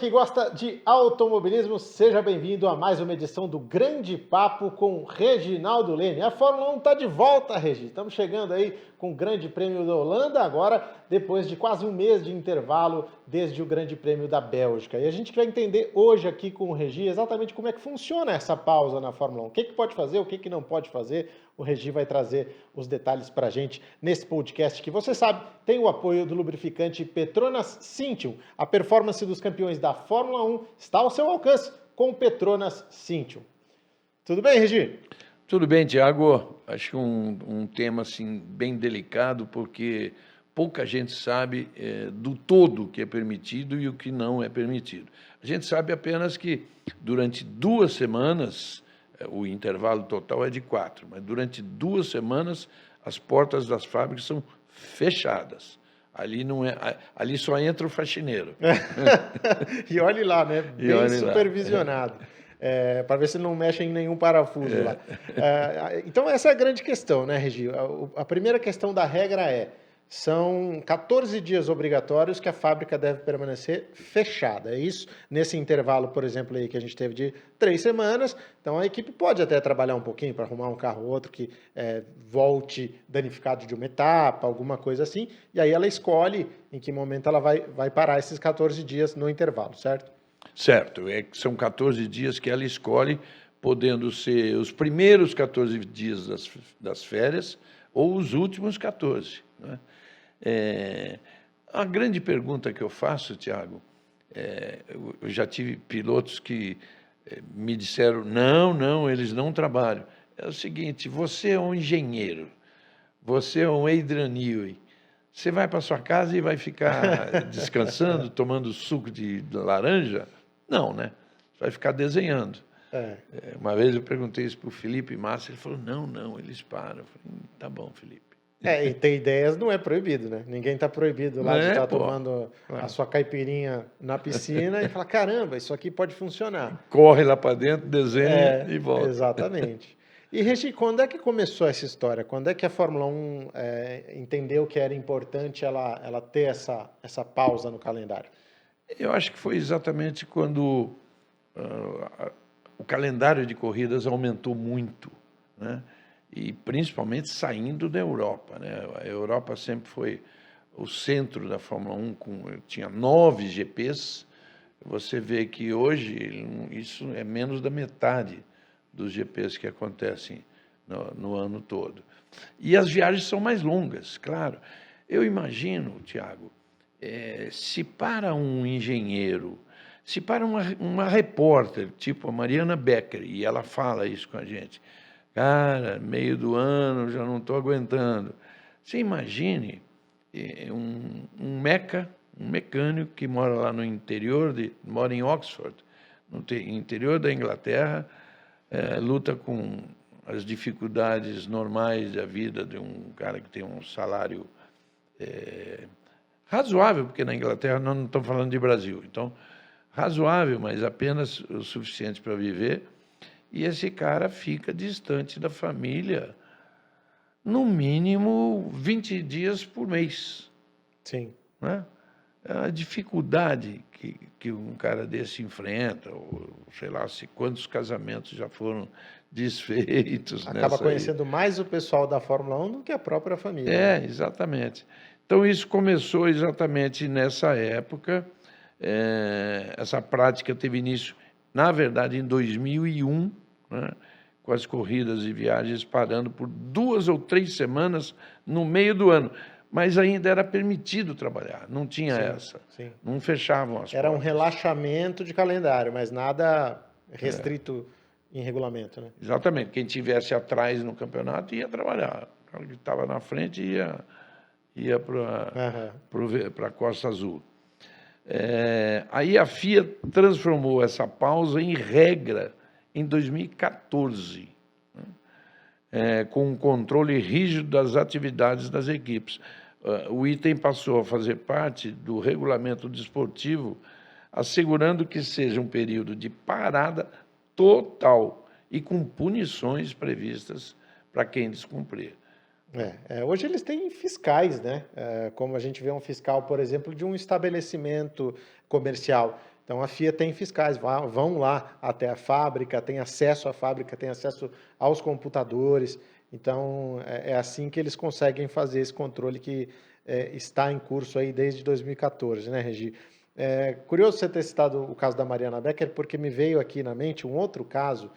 que gosta de automobilismo, seja bem-vindo a mais uma edição do Grande Papo com Reginaldo Leme. A Fórmula 1 está de volta, Regi. Estamos chegando aí com o Grande Prêmio da Holanda agora, depois de quase um mês de intervalo desde o Grande Prêmio da Bélgica. E a gente vai entender hoje aqui com o Regi exatamente como é que funciona essa pausa na Fórmula 1. O que pode fazer, o que não pode fazer. O Regi vai trazer os detalhes para a gente nesse podcast que, você sabe, tem o apoio do lubrificante Petronas Cintium. A performance dos campeões da Fórmula 1 está ao seu alcance com o Petronas Cintium. Tudo bem, Regi? Tudo bem, Tiago. Acho que um tema assim, bem delicado, porque pouca gente sabe do todo o que é permitido e o que não é permitido. A gente sabe apenas que durante 2 semanas, o intervalo total é de 4, mas durante 2 semanas as portas das fábricas são fechadas. Ali só entra o faxineiro. E olhe lá, né? Bem supervisionado. Para ver se não mexe em nenhum parafuso lá. Então, essa é a grande questão, né, Regi? A primeira questão da regra são 14 dias obrigatórios que a fábrica deve permanecer fechada. É isso? Nesse intervalo, por exemplo, aí que a gente teve de 3 semanas, então a equipe pode até trabalhar um pouquinho para arrumar um carro ou outro que volte danificado de uma etapa, alguma coisa assim, e aí ela escolhe em que momento ela vai parar esses 14 dias no intervalo, certo? Certo, são 14 dias que ela escolhe, podendo ser os primeiros 14 dias das férias ou os últimos 14. Né? A grande pergunta que eu faço, Tiago, eu já tive pilotos que me disseram, não, eles não trabalham. É o seguinte, você é um engenheiro, você é um Adrian Newey, você vai para sua casa e vai ficar descansando, tomando suco de laranja? Não, né? Você vai ficar desenhando. Uma vez eu perguntei isso para o Felipe Massa, ele falou, não, eles param. Eu falei, tá bom, Felipe. E ter ideias não é proibido, né? Ninguém está proibido lá de estar tomando a sua caipirinha na piscina e falar, caramba, isso aqui pode funcionar. Corre lá para dentro, desenha e volta. Exatamente. E, Regi, quando é que começou essa história? Quando é que a Fórmula 1 entendeu que era importante ela ter essa pausa no calendário? Eu acho que foi exatamente quando o calendário de corridas aumentou muito, né? E principalmente saindo da Europa, né? A Europa sempre foi o centro da Fórmula 1, tinha 9 GPs. Você vê que hoje isso é menos da metade dos GPs que acontecem no ano todo. E as viagens são mais longas, claro. Eu imagino, Tiago, se para um engenheiro, se para uma repórter, tipo a Mariana Becker, e ela fala isso com a gente, cara, meio do ano, já não estou aguentando. Você imagine um mecânico que mora lá no interior, mora em Oxford, no interior da Inglaterra, luta com as dificuldades normais da vida de um cara que tem um salário razoável, porque na Inglaterra nós não estamos falando de Brasil, então, razoável, mas apenas o suficiente para viver. E esse cara fica distante da família, no mínimo 20 dias por mês. Sim. Né? A dificuldade que um cara desse enfrenta, ou sei lá quantos casamentos já foram desfeitos. Acaba conhecendo mais o pessoal da Fórmula 1 do que a própria família. Exatamente. Então, isso começou exatamente nessa época. Essa prática teve início, na verdade, em 2001, né, com as corridas e viagens parando por 2 ou 3 semanas no meio do ano. Mas ainda era permitido trabalhar, não tinha Sim. Não fechavam as Era portas. um relaxamento de calendário, mas nada restrito em regulamento, né? Exatamente, quem estivesse atrás no campeonato ia trabalhar, o cara que estava na frente ia para a Costa Azul. Aí a FIA transformou essa pausa em regra em 2014, né? Com um controle rígido das atividades das equipes. O item passou a fazer parte do regulamento desportivo, assegurando que seja um período de parada total e com punições previstas para quem descumprir. Hoje eles têm fiscais, né? Como a gente vê um fiscal, por exemplo, de um estabelecimento comercial Então, a FIA tem fiscais, vão lá até a fábrica, tem acesso à fábrica, tem acesso aos computadores. Então, é assim que eles conseguem fazer esse controle que está em curso aí desde 2014, né, Regi? Curioso você ter citado o caso da Mariana Becker, porque me veio aqui na mente um outro caso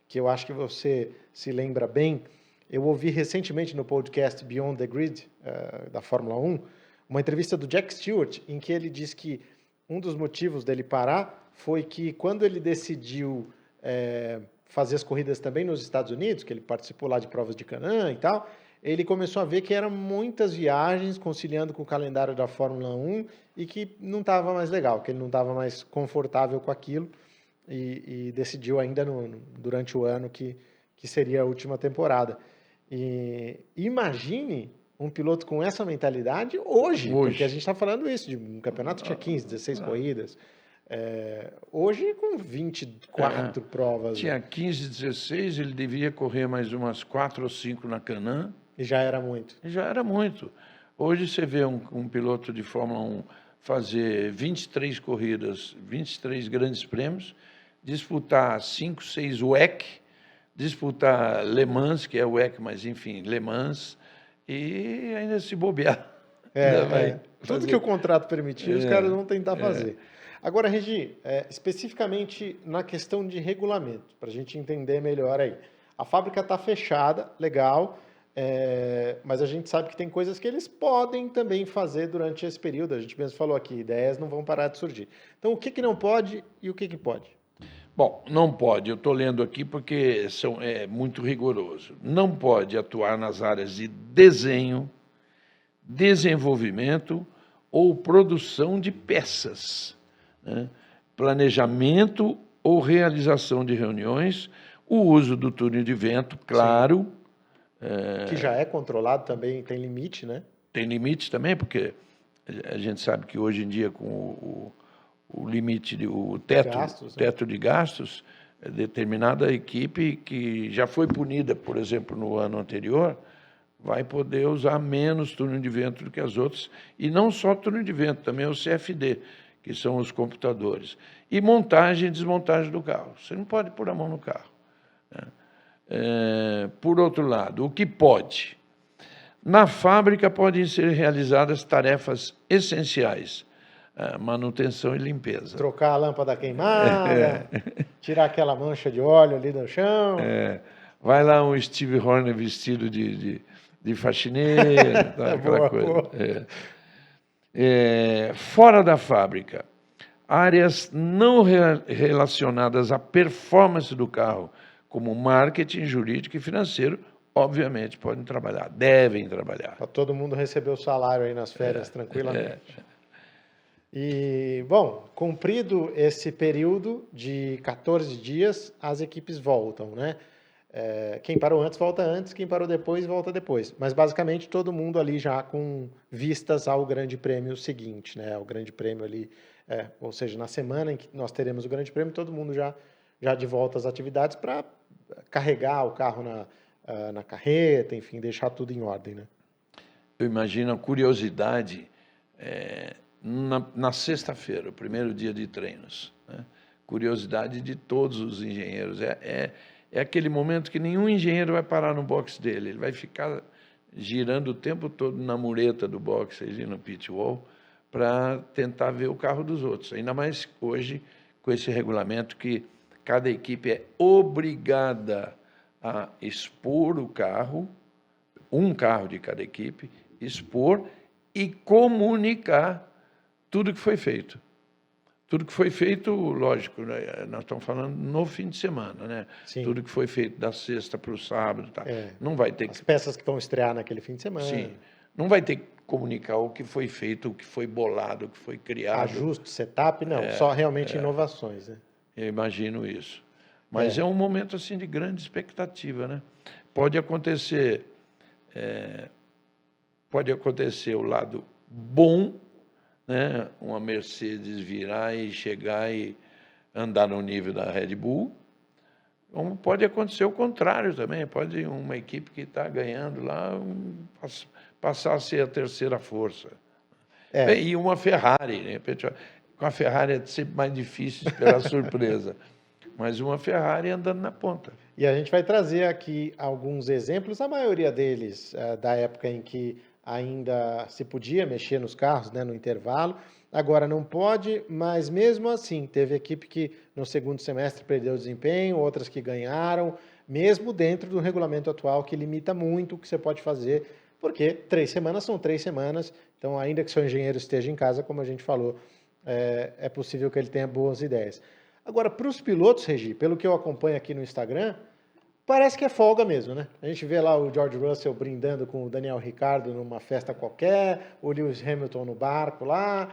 que eu acho que você se lembra bem. Eu ouvi recentemente no podcast Beyond the Grid, da Fórmula 1, uma entrevista do Jack Stewart, em que ele diz que um dos motivos dele parar foi que quando ele decidiu fazer as corridas também nos Estados Unidos, que ele participou lá de provas de Canã e tal, ele começou a ver que eram muitas viagens conciliando com o calendário da Fórmula 1 e que não estava mais legal, que ele não estava mais confortável com aquilo e decidiu ainda durante o ano que seria a última temporada. E imagine um piloto com essa mentalidade hoje, porque a gente está falando isso, de um campeonato que tinha 15, 16 corridas. Hoje, com 24 provas. Tinha 15, 16, ele devia correr mais umas 4 ou 5 na Canã. E já era muito. Já era muito. Hoje você vê um piloto de Fórmula 1 fazer 23 corridas, 23 grandes prêmios, disputar 5, 6 WEC, disputar Le Mans, que é o WEC, mas enfim, Le Mans, e ainda se bobear. Tudo que o contrato permitir, os caras vão tentar fazer. Agora, Regi, especificamente na questão de regulamento, para a gente entender melhor aí. A fábrica está fechada, legal, mas a gente sabe que tem coisas que eles podem também fazer durante esse período. A gente mesmo falou aqui, ideias não vão parar de surgir. Então, o que não pode e o que pode? Bom, não pode, eu estou lendo aqui porque é muito rigoroso. Não pode atuar nas áreas de desenho, desenvolvimento ou produção de peças, né? Planejamento ou realização de reuniões, o uso do túnel de vento, claro. Que já é controlado também, tem limite, né? Tem limite também, porque a gente sabe que hoje em dia com o limite, o teto de gastos, determinada equipe que já foi punida, por exemplo, no ano anterior, vai poder usar menos túnel de vento do que as outras, e não só túnel de vento, também o CFD, que são os computadores. E montagem e desmontagem do carro. Você não pode pôr a mão no carro, né? Por outro lado, o que pode? Na fábrica podem ser realizadas tarefas essenciais, manutenção e limpeza. Trocar a lâmpada queimada, tirar aquela mancha de óleo ali do chão. Vai lá um Steve Horner vestido de faxineiro, tá, aquela coisa. Fora da fábrica, áreas não relacionadas à performance do carro, como marketing, jurídico e financeiro, obviamente podem trabalhar, devem trabalhar. Para todo mundo receber o salário aí nas férias tranquilamente. E, bom, cumprido esse período de 14 dias, as equipes voltam, né? Quem parou antes, volta antes, quem parou depois, volta depois. Mas, basicamente, todo mundo ali já com vistas ao grande prêmio seguinte, né? O grande prêmio ali, ou seja, na semana em que nós teremos o grande prêmio, todo mundo já de volta às atividades para carregar o carro na carreta, enfim, deixar tudo em ordem, né? Eu imagino a curiosidade na sexta-feira, o primeiro dia de treinos, né? Curiosidade de todos os engenheiros. É aquele momento que nenhum engenheiro vai parar no box dele, ele vai ficar girando o tempo todo na mureta do box, ali no pit wall, para tentar ver o carro dos outros. Ainda mais hoje, com esse regulamento que cada equipe é obrigada a expor o carro, um carro de cada equipe, expor e comunicar tudo que foi feito. Tudo que foi feito, lógico, né? Nós estamos falando no fim de semana, né? Sim. Tudo que foi feito da sexta para o sábado, tá? Não vai ter as peças que vão estrear naquele fim de semana. Sim, não vai ter que comunicar o que foi feito, o que foi bolado, o que foi criado. Ajuste, setup, não, só realmente inovações, né? Eu imagino isso. Mas é um momento assim de grande expectativa, né? Pode acontecer o lado bom, né? Uma Mercedes virar e chegar e andar no nível da Red Bull. Como pode acontecer o contrário também. Pode uma equipe que está ganhando lá passar a ser a terceira força. E uma Ferrari, de repente. Com a Ferrari é sempre mais difícil esperar surpresa. Mas uma Ferrari andando na ponta. E a gente vai trazer aqui alguns exemplos, a maioria deles da época em que ainda se podia mexer nos carros, né, no intervalo. Agora não pode, mas mesmo assim, teve equipe que no segundo semestre perdeu desempenho, outras que ganharam, mesmo dentro do regulamento atual que limita muito o que você pode fazer, porque 3 semanas são 3 semanas, então ainda que seu engenheiro esteja em casa, como a gente falou, é possível que ele tenha boas ideias. Agora, para os pilotos, Regi, pelo que eu acompanho aqui no Instagram, parece que é folga mesmo, né? A gente vê lá o George Russell brindando com o Daniel Ricciardo numa festa qualquer, o Lewis Hamilton no barco lá,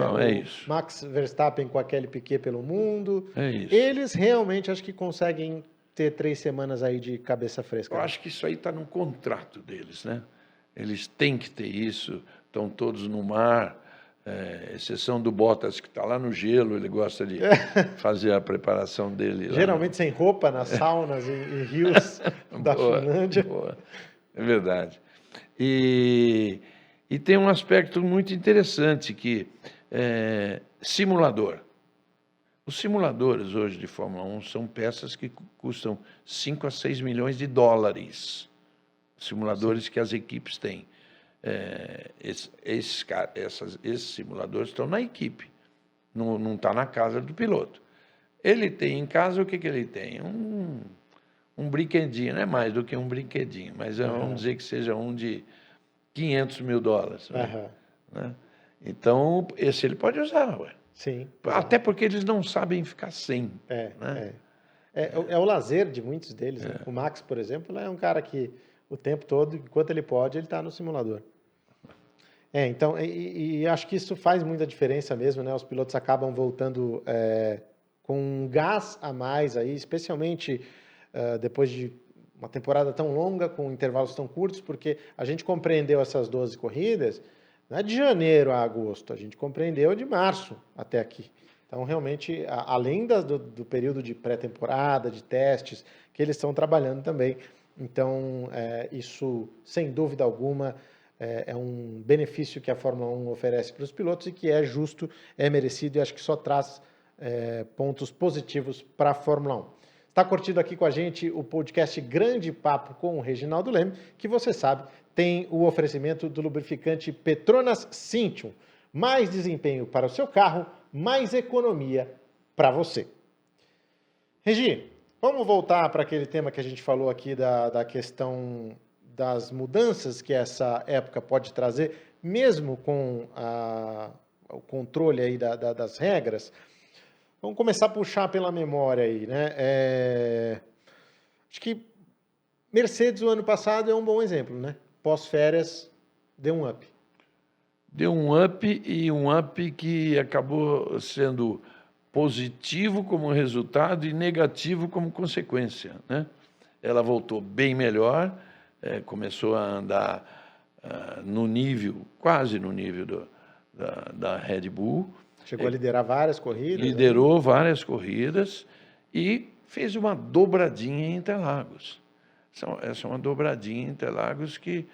Não, o é isso. Max Verstappen com a Kelly Piquet pelo mundo. É isso. Eles realmente acho que conseguem ter 3 semanas aí de cabeça fresca. Eu Né? acho que isso aí está no contrato deles, né? Eles têm que ter isso, estão todos no mar, exceção do Bottas, que está lá no gelo, ele gosta de fazer a preparação dele. Geralmente sem roupa, nas saunas e rios da Boa, Finlândia. boa. É verdade. E tem um aspecto muito interessante que simulador. Os simuladores hoje de Fórmula 1 são peças que custam 5 a 6 milhões de dólares. Simuladores que as equipes têm. Esses simuladores estão na equipe, não está na casa do piloto. Ele tem em casa, o que ele tem? Um brinquedinho, não é mais do que um brinquedinho, mas vamos dizer que seja um de 500 mil dólares. Né? Então, esse ele pode usar, ué. Sim. Até porque eles não sabem ficar sem. É o lazer de muitos deles. Né? O Max, por exemplo, é um cara que o tempo todo, enquanto ele pode, ele está no simulador. Então, e acho que isso faz muita diferença mesmo, né? Os pilotos acabam voltando com um gás a mais aí, especialmente depois de uma temporada tão longa, com intervalos tão curtos, porque a gente compreendeu essas 12 corridas, não é de janeiro a agosto, a gente compreendeu de março até aqui. Então, realmente, além do período de pré-temporada, de testes, que eles estão trabalhando também. Então, isso, sem dúvida alguma, é um benefício que a Fórmula 1 oferece para os pilotos e que é justo, é merecido e acho que só traz pontos positivos para a Fórmula 1. Está curtindo aqui com a gente o podcast Grande Papo com o Reginaldo Leme, que você sabe, tem o oferecimento do lubrificante Petronas Cintium. Mais desempenho para o seu carro, mais economia para você. Regi, vamos voltar para aquele tema que a gente falou aqui da questão das mudanças que essa época pode trazer, mesmo com o controle aí das regras. Vamos começar a puxar pela memória aí, né? Acho que Mercedes, o ano passado, é um bom exemplo, né? Pós-férias, deu um up. Deu um up e um up que acabou sendo positivo como resultado e negativo como consequência, né? Ela voltou bem melhor, começou a andar no nível, quase no nível da Red Bull. Chegou a liderar várias corridas. Liderou várias corridas e fez uma dobradinha em Interlagos. Essa é uma dobradinha em Interlagos que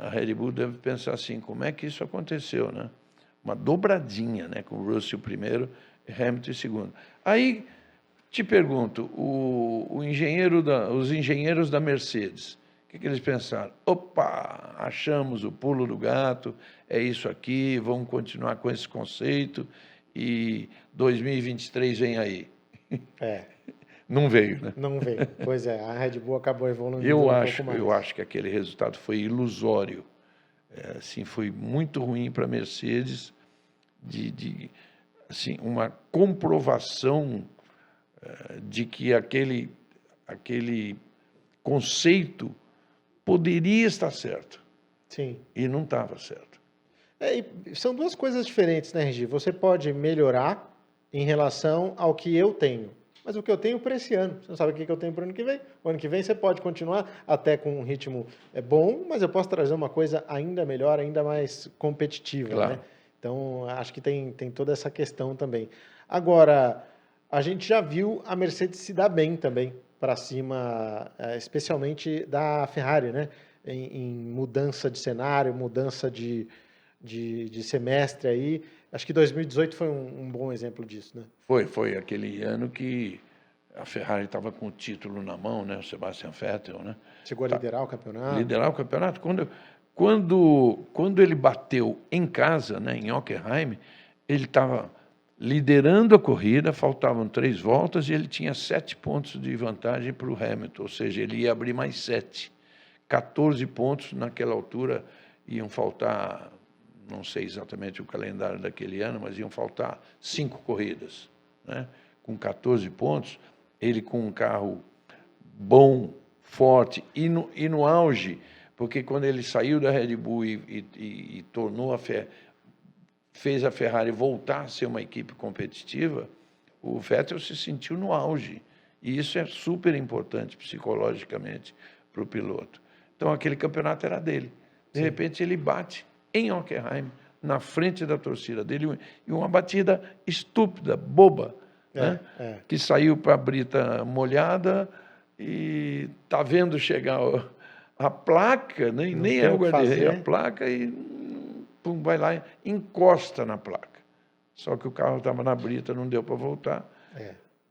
a Red Bull deve pensar assim, como é que isso aconteceu, né? Uma dobradinha, né? Com o Russell primeiro e Hamilton em segundo. Aí, te pergunto, os engenheiros da Mercedes, o que eles pensaram? Opa, achamos o pulo do gato, é isso aqui, vamos continuar com esse conceito e 2023 vem aí. Não veio, né? Não veio. Pois é, a Red Bull acabou evoluindo pouco mais. Eu acho que aquele resultado foi ilusório. Assim, foi muito ruim para a Mercedes, assim, uma comprovação de que aquele conceito poderia estar certo. Sim. E não estava certo. São duas coisas diferentes, né, Regi? Você pode melhorar em relação ao que eu tenho. Mas o que eu tenho para esse ano, você não sabe o que eu tenho para o ano que vem. O ano que vem você pode continuar até com um ritmo bom, mas eu posso trazer uma coisa ainda melhor, ainda mais competitiva. Claro. Né? Então, acho que tem toda essa questão também. Agora, a gente já viu a Mercedes se dar bem também para cima, especialmente da Ferrari, né? Em mudança de cenário, mudança de semestre aí. Acho que 2018 foi um bom exemplo disso, né? Foi aquele ano que a Ferrari estava com o título na mão, né? O Sebastian Vettel, né? Chegou a liderar o campeonato. Liderar o campeonato. Quando ele bateu em casa, né, em Hockenheim, ele estava liderando a corrida, faltavam 3 voltas e ele tinha 7 pontos de vantagem para o Hamilton, ou seja, ele ia abrir mais 7. 14 pontos naquela altura, iam faltar, não sei exatamente o calendário daquele ano, mas iam faltar 5 corridas, né? Com 14 pontos, ele com um carro bom, forte e no auge, porque quando ele saiu da Red Bull e tornou fez a Ferrari voltar a ser uma equipe competitiva, o Vettel se sentiu no auge. E isso é super importante psicologicamente para o piloto. Então, aquele campeonato era dele. De repente, ele bate em Hockenheim, na frente da torcida dele, e uma batida estúpida, boba, né? Que saiu para a brita molhada e está vendo chegar a placa, né? Nem é o guarda-reio, a placa, e pum, vai lá e encosta na placa. Só que o carro estava na brita, não deu para voltar.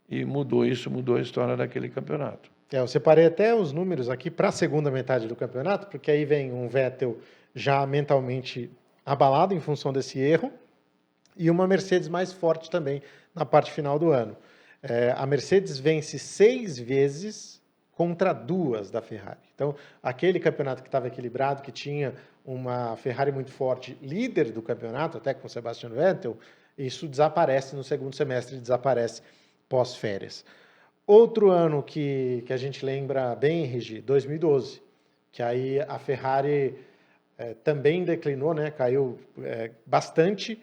E mudou a história daquele campeonato. Eu separei até os números aqui para a segunda metade do campeonato, porque aí vem um Vettel já mentalmente abalado em função desse erro, e uma Mercedes mais forte também na parte final do ano. A Mercedes vence 6 vezes contra 2 da Ferrari. Então, aquele campeonato que estava equilibrado, que tinha uma Ferrari muito forte, líder do campeonato, até com o Sebastian Vettel, isso desaparece no segundo semestre, desaparece pós-férias. Outro ano que a gente lembra bem, Regi, 2012, que aí a Ferrari também declinou, né, caiu bastante,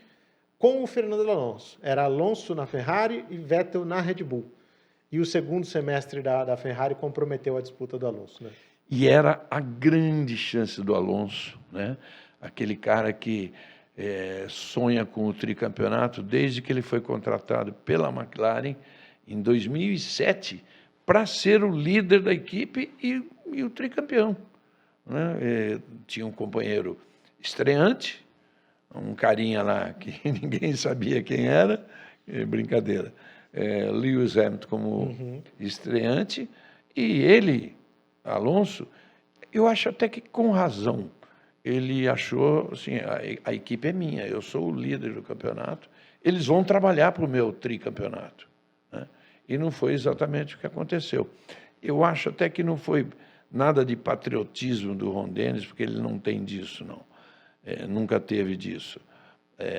com o Fernando Alonso. Era Alonso na Ferrari e Vettel na Red Bull. E o segundo semestre da Ferrari comprometeu a disputa do Alonso, né? E era a grande chance do Alonso, né? Aquele cara que sonha com o tricampeonato desde que ele foi contratado pela McLaren em 2007 para ser o líder da equipe e o tricampeão, né? Tinha um companheiro estreante, um carinha lá que ninguém sabia quem era, brincadeira, Lewis Hamilton como estreante, e ele, Alonso, eu acho até que com razão, ele achou assim, a equipe é minha, eu sou o líder do campeonato, eles vão trabalhar para o meu tricampeonato, né? E não foi exatamente o que aconteceu. Eu acho até que não foi nada de patriotismo do Ron Dennis, porque ele não tem disso, não. Nunca teve disso.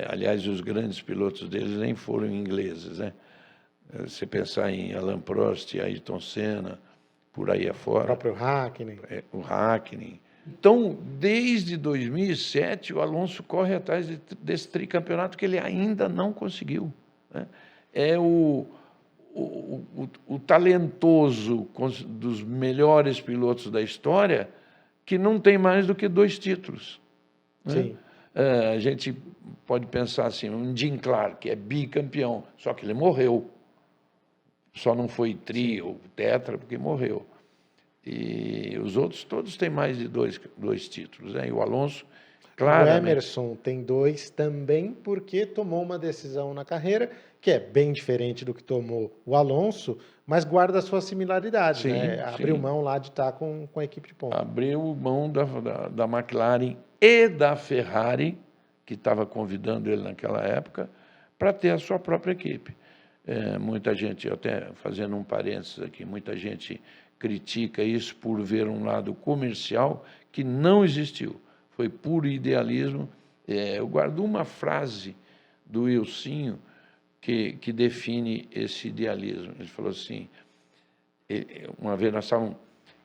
Aliás, os grandes pilotos deles nem foram ingleses, né? Você pensar em Alain Prost, Ayrton Senna, por aí afora. O próprio Hakkinen. O Hakkinen. Então, desde 2007, o Alonso corre atrás desse tricampeonato que ele ainda não conseguiu, né? É o talentoso dos melhores pilotos da história que não tem mais do que 2 títulos, né? Sim. A gente pode pensar assim, um Jim Clark, que é bicampeão, só que ele morreu. Só não foi tri ou tetra porque morreu. E os outros todos têm mais de 2 títulos, né? E o Alonso, claramente... O Emerson tem 2 também porque tomou uma decisão na carreira que é bem diferente do que tomou o Alonso, mas guarda a sua similaridade, né? Abriu mão lá de estar com a equipe de ponta. Abriu mão da McLaren e da Ferrari, que estava convidando ele naquela época, para ter a sua própria equipe. Muita gente, até fazendo um parênteses aqui, muita gente critica isso por ver um lado comercial que não existiu. Foi puro idealismo. Eu guardo uma frase do Wilsinho que define esse idealismo. Ele falou assim, uma vez nós estávamos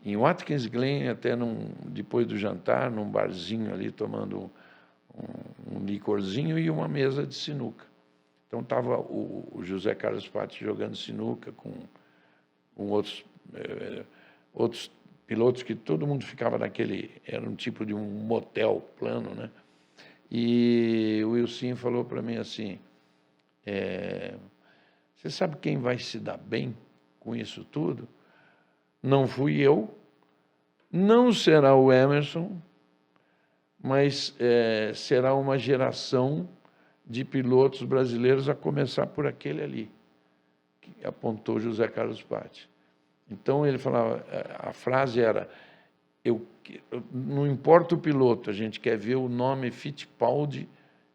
em Watkins Glen, até depois do jantar, num barzinho ali, tomando um licorzinho e uma mesa de sinuca. Então estava o José Carlos Patti jogando sinuca com outros pilotos que todo mundo ficava naquele... Era um tipo de um motel plano, né? E o Wilson falou para mim assim, você sabe quem vai se dar bem com isso tudo? Não fui eu, não será o Emerson, mas será uma geração de pilotos brasileiros, a começar por aquele ali, que apontou José Carlos Patti. Então, ele falava, a frase era, não importa o piloto, a gente quer ver o nome Fittipaldi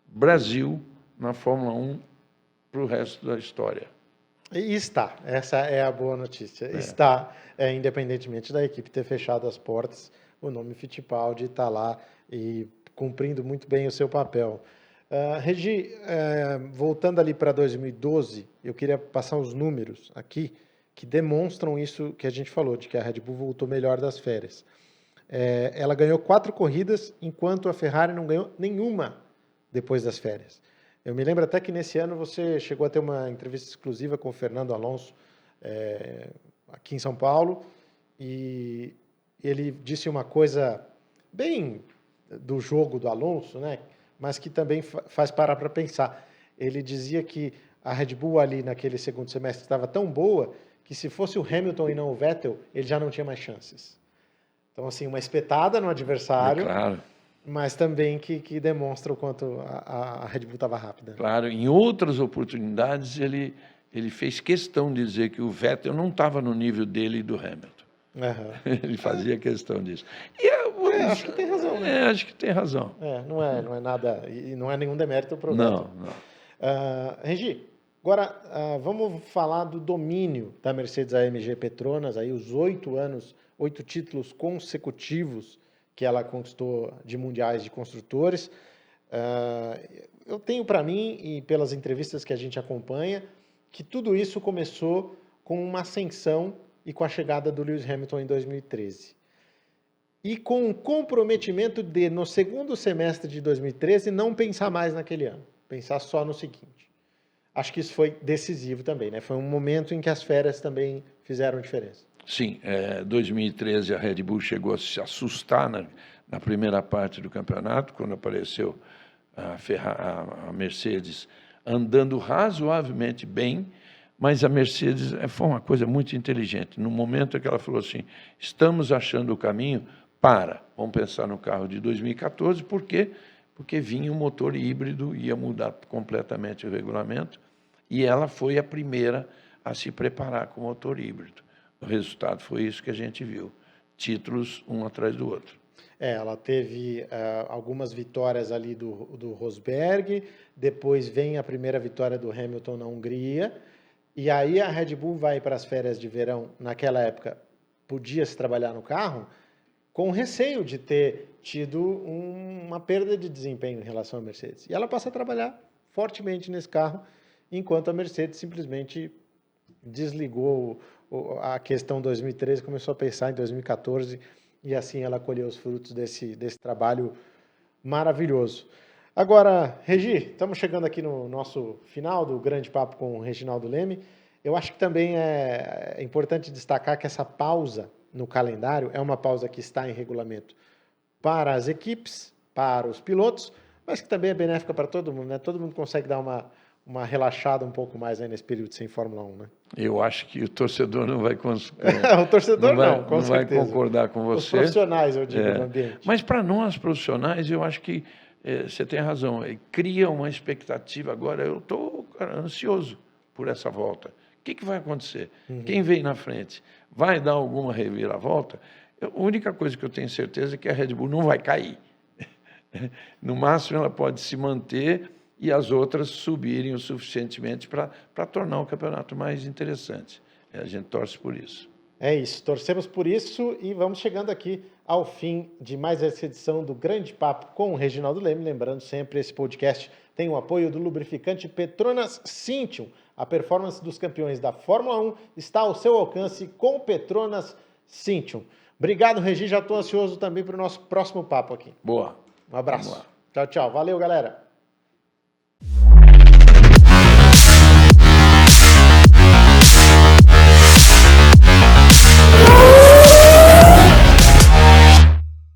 Brasil na Fórmula 1 para o resto da história. E está, essa é a boa notícia. Está, independentemente da equipe ter fechado as portas, o nome Fittipaldi está lá e cumprindo muito bem o seu papel. Regi, voltando ali para 2012, eu queria passar os números aqui que demonstram isso que a gente falou, de que a Red Bull voltou melhor das férias. Ela ganhou 4 corridas, enquanto a Ferrari não ganhou nenhuma depois das férias. Eu me lembro até que nesse ano você chegou a ter uma entrevista exclusiva com o Fernando Alonso aqui em São Paulo, e ele disse uma coisa bem do jogo do Alonso, né? Mas que também faz parar para pensar. Ele dizia que a Red Bull ali naquele segundo semestre estava tão boa que se fosse o Hamilton e não o Vettel, ele já não tinha mais chances. Então, assim, uma espetada no adversário, Claro. mas também que demonstra o quanto a Red Bull estava rápida. Claro, em outras oportunidades ele fez questão de dizer que o Vettel não estava no nível dele e do Hamilton. Uhum. Ele fazia questão disso. E acho que tem razão, né? acho que tem razão. Não é nada, e não é nenhum demérito para o Vettel. Não. Regi, agora vamos falar do domínio da Mercedes AMG Petronas, aí os 8 títulos consecutivos que ela conquistou de mundiais de construtores. Eu tenho para mim, e pelas entrevistas que a gente acompanha, que tudo isso começou com uma ascensão e com a chegada do Lewis Hamilton em 2013. E com um comprometimento de, no segundo semestre de 2013, não pensar mais naquele ano, pensar só no seguinte. Acho que isso foi decisivo também, né? Foi um momento em que as férias também fizeram diferença. Sim, 2013 a Red Bull chegou a se assustar na primeira parte do campeonato, quando apareceu a Mercedes andando razoavelmente bem, mas a Mercedes foi uma coisa muito inteligente. No momento em que ela falou assim, estamos achando o caminho, vamos pensar no carro de 2014, por quê? Porque vinha um motor híbrido, ia mudar completamente o regulamento, e ela foi a primeira a se preparar com o motor híbrido. O resultado foi isso que a gente viu, títulos um atrás do outro. Ela teve algumas vitórias ali do Rosberg, depois vem a primeira vitória do Hamilton na Hungria, e aí a Red Bull vai para as férias de verão. Naquela época, podia-se trabalhar no carro com receio de ter tido uma perda de desempenho em relação à Mercedes. E ela passa a trabalhar fortemente nesse carro, enquanto a Mercedes simplesmente desligou a questão 2013, começou a pensar em 2014, e assim ela colheu os frutos desse trabalho maravilhoso. Agora, Regi, estamos chegando aqui no nosso final do grande papo com o Reginaldo Leme. Eu acho que também é importante destacar que essa pausa no calendário é uma pausa que está em regulamento para as equipes, para os pilotos, mas que também é benéfica para todo mundo, né? Todo mundo consegue dar uma relaxada um pouco mais aí nesse período sem Fórmula 1, né? Eu acho que o torcedor não vai o torcedor não vai concordar com você. Os profissionais, eu digo, no ambiente. Mas para nós profissionais, eu acho que você tem razão. Cria uma expectativa agora. Eu estou ansioso por essa volta. O que vai acontecer? Quem vem na frente? Vai dar alguma reviravolta? A única coisa que eu tenho certeza é que a Red Bull não vai cair. No máximo, ela pode se manter e as outras subirem o suficientemente para tornar o campeonato mais interessante. A gente torce por isso. É isso, torcemos por isso e vamos chegando aqui ao fim de mais essa edição do Grande Papo com o Reginaldo Leme. Lembrando sempre, esse podcast tem o apoio do lubrificante Petronas Cintium. A performance dos campeões da Fórmula 1 está ao seu alcance com o Petronas Cintium. Obrigado, Regi, já estou ansioso também para o nosso próximo papo aqui. Boa. Um abraço. Tchau, tchau. Valeu, galera.